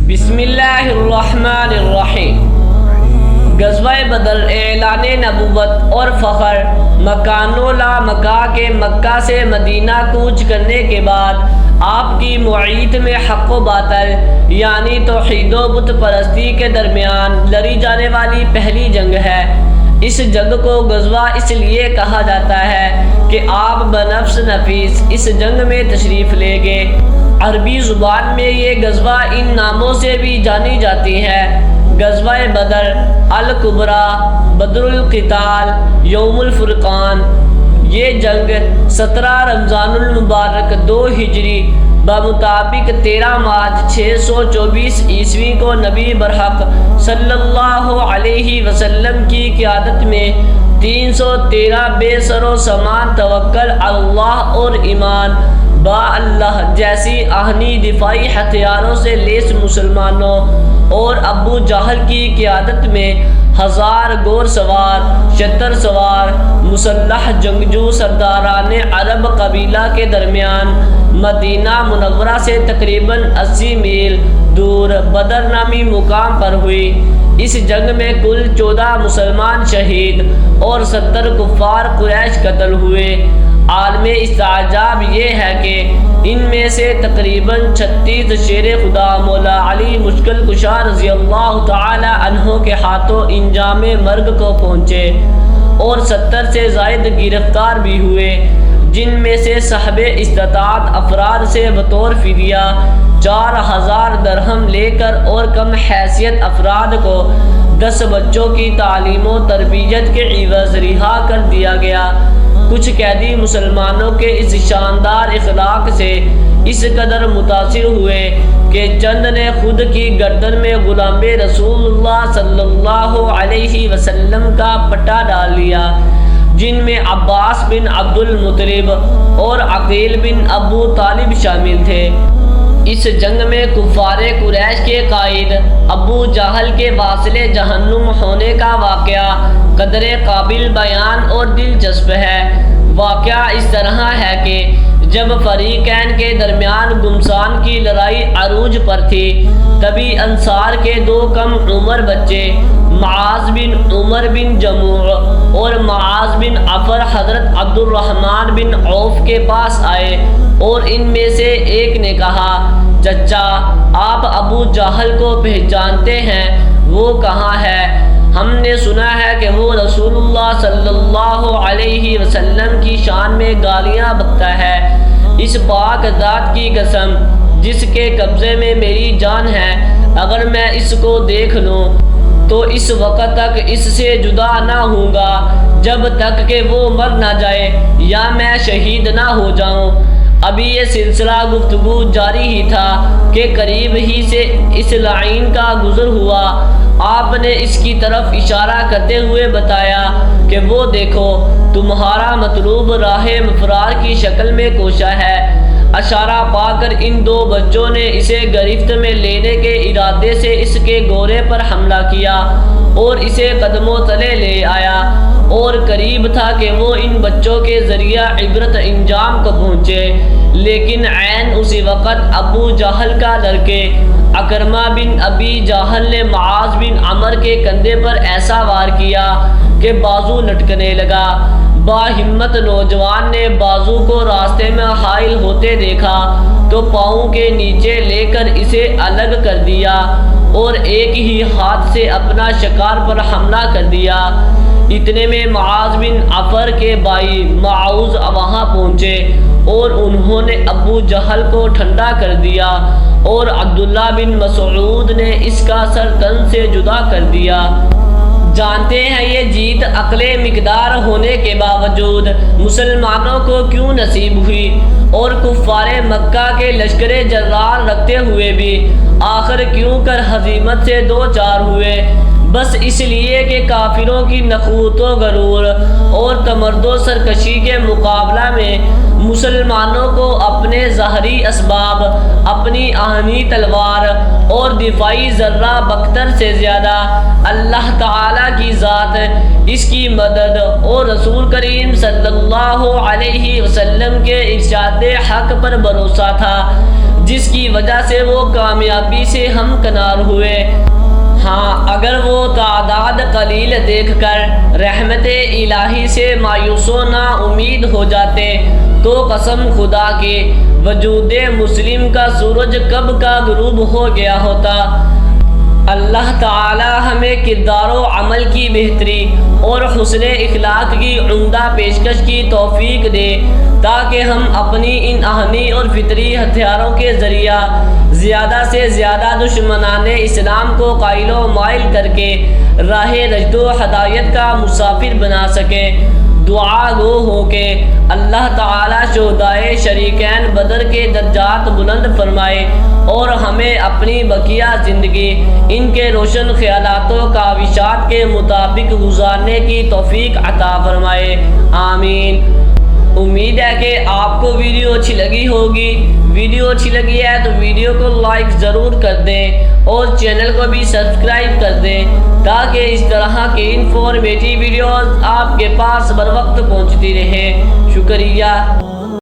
بسم اللہ الرحمن الرحیم۔ غزوہ بدر اعلان نبوت اور فخر۔ مکان و لا مکا کے مکہ سے مدینہ کوچ کرنے کے بعد آپ کی معیت میں حق و باطل یعنی توحید و بت پرستی کے درمیان لڑی جانے والی پہلی جنگ ہے۔ اس جنگ کو غزوہ اس لیے کہا جاتا ہے کہ آپ بنفس نفیس اس جنگ میں تشریف لے گئے۔ عربی زبان میں یہ غزوہ ان ناموں سے بھی جانی جاتی ہے: غزوہ بدر، الکبریٰ، بدر القتال، یوم الفرقان۔ یہ جنگ 17 رمضان المبارک 2 ہجری بمطابق 13 مارچ 624 عیسوی کو نبی برحق صلی اللہ علیہ وسلم کی قیادت میں 313 بے سر و سامان توکل اللہ اور ایمان با اللہ جیسی آہنی دفاعی ہتھیاروں سے لیس مسلمانوں اور ابو جہل کی قیادت میں 1000 گھوڑ سوار، شتر سوار، مسلح جنگجو سرداران عرب قبیلہ کے درمیان مدینہ منورہ سے تقریباً 80 میل دور بدر نامی مقام پر ہوئی۔ اس جنگ میں کل 14 مسلمان شہید اور 70 کفار قریش قتل ہوئے۔ عالم استعجاب یہ ہے کہ ان میں سے تقریباً 36 شیر خدا مولا علی مشکل کشا رضی اللہ تعالی عنہ کے ہاتھوں انجام مرگ کو پہنچے اور 70 سے زائد گرفتار بھی ہوئے، جن میں سے صاحب استطاعت افراد سے بطور فدیہ 4000 درہم لے کر اور کم حیثیت افراد کو 10 بچوں کی تعلیم و تربیت کے عوض رہا کر دیا گیا۔ کچھ قیدی مسلمانوں کے اس شاندار اخلاق سے اس قدر متاثر ہوئے کہ چند نے خود کی گردن میں غلام رسول اللہ صلی اللہ علیہ وسلم کا پٹا ڈال لیا، جن میں عباس بن عبد المطلب اور عقیل بن ابو طالب شامل تھے۔ اس جنگ میں کفار قریش کے قائد ابو جہل کے واصل جہنم ہونے کا واقعہ قدر قابل بیان اور دلچسپ ہے۔ واقعہ اس طرح ہے کہ جب فریقین کے درمیان گمسان کی لڑائی عروج پر تھی، تبھی انصار کے 2 کم عمر بچے معاذ بن عمر بن جموع اور معاذ بن عفر حضرت عبد الرحمن بن عوف کے پاس آئے اور ان میں سے ایک نے کہا: چچا، آپ ابو جہل کو پہچانتے ہیں؟ وہ کہاں ہے؟ ہم نے سنا ہے کہ وہ رسول اللہ صلی اللہ علیہ وسلم کی شان میں گالیاں بکتا ہے۔ اس پاک ذات کی قسم جس کے قبضے میں میری جان ہے، اگر میں اس کو دیکھ لوں تو اس وقت تک اس سے جدا نہ ہوں گا جب تک کہ وہ مر نہ جائے یا میں شہید نہ ہو جاؤں۔ ابھی یہ سلسلہ گفتگو جاری ہی تھا کہ قریب ہی سے اس لعین کا گزر ہوا۔ آپ نے اس کی طرف اشارہ کرتے ہوئے بتایا کہ وہ دیکھو، تمہارا مطلوب راہ مفرار کی شکل میں کوشا ہے۔ اشارہ پا کر ان 2 بچوں نے اسے گرفت میں لینے کے ارادے سے اس کے گھوڑے پر حملہ کیا اور اسے قدموں تلے لے آیا، اور قریب تھا کہ وہ ان بچوں کے ذریعہ عبرت انجام کو پہنچے، لیکن عین اسی وقت ابو جہل کا لڑکے اکرمہ بن ابی جہل نے معاذ بن عمر کے کندھے پر ایسا وار کیا کہ بازو لٹکنے لگا۔ باہمت نوجوان نے بازو کو راستے میں حائل ہوتے دیکھا تو پاؤں کے نیچے لے کر اسے الگ کر دیا اور ایک ہی ہاتھ سے اپنا شکار پر حملہ کر دیا۔ اتنے میں معاذ بن عفر کے بھائی معوذ وہاں پہنچے اور انہوں نے ابو جہل کو ٹھنڈا کر دیا اور عبداللہ بن مسعود نے اس کا سر تن سے جدا کر دیا۔ جانتے ہیں یہ جیت عقل مقدار ہونے کے باوجود مسلمانوں کو کیوں نصیب ہوئی اور کفار مکہ کے لشکر جرار رکھتے ہوئے بھی آخر کیوں کر ہزیمت سے دوچار ہوئے؟ بس اس لیے کہ کافروں کی نخوت و غرور اور تمرد و سرکشی کے مقابلہ میں مسلمانوں کو اپنے ظاہری اسباب، اپنی آہنی تلوار اور دفاعی ذرہ بختر سے زیادہ اللہ تعالیٰ کی ذات، اس کی مدد اور رسول کریم صلی اللہ علیہ وسلم کے ارشاد حق پر بھروسہ تھا، جس کی وجہ سے وہ کامیابی سے ہمکنار ہوئے۔ ہاں اگر وہ تعداد قلیل دیکھ کر رحمت الہی سے مایوس و نا امید ہو جاتے تو قسم خدا کی وجود مسلم کا سورج کب کا غروب ہو گیا ہوتا۔ اللہ تعالی ہمیں کردار و عمل کی بہتری اور حسن اخلاق کی عمدہ پیشکش کی توفیق دے تاکہ ہم اپنی ان اہنی اور فطری ہتھیاروں کے ذریعہ زیادہ سے زیادہ دشمنان اسلام کو قائل و مائل کر کے راہ رشد و ہدایت کا مسافر بنا سکیں۔ دعا گو ہو کہ اللہ تعالی شہدائے شریکین بدر کے درجات بلند فرمائے اور ہمیں اپنی بقیہ زندگی ان کے روشن خیالات و کاوشات کے مطابق گزارنے کی توفیق عطا فرمائے، آمین۔ امید ہے کہ آپ کو ویڈیو اچھی لگی ہوگی۔ ویڈیو اچھی لگی ہے تو ویڈیو کو لائک ضرور کر دیں اور چینل کو بھی سبسکرائب کر دیں تاکہ اس طرح کی انفارمیٹیو ویڈیوز آپ کے پاس بر وقت پہنچتی رہے۔ شکریہ۔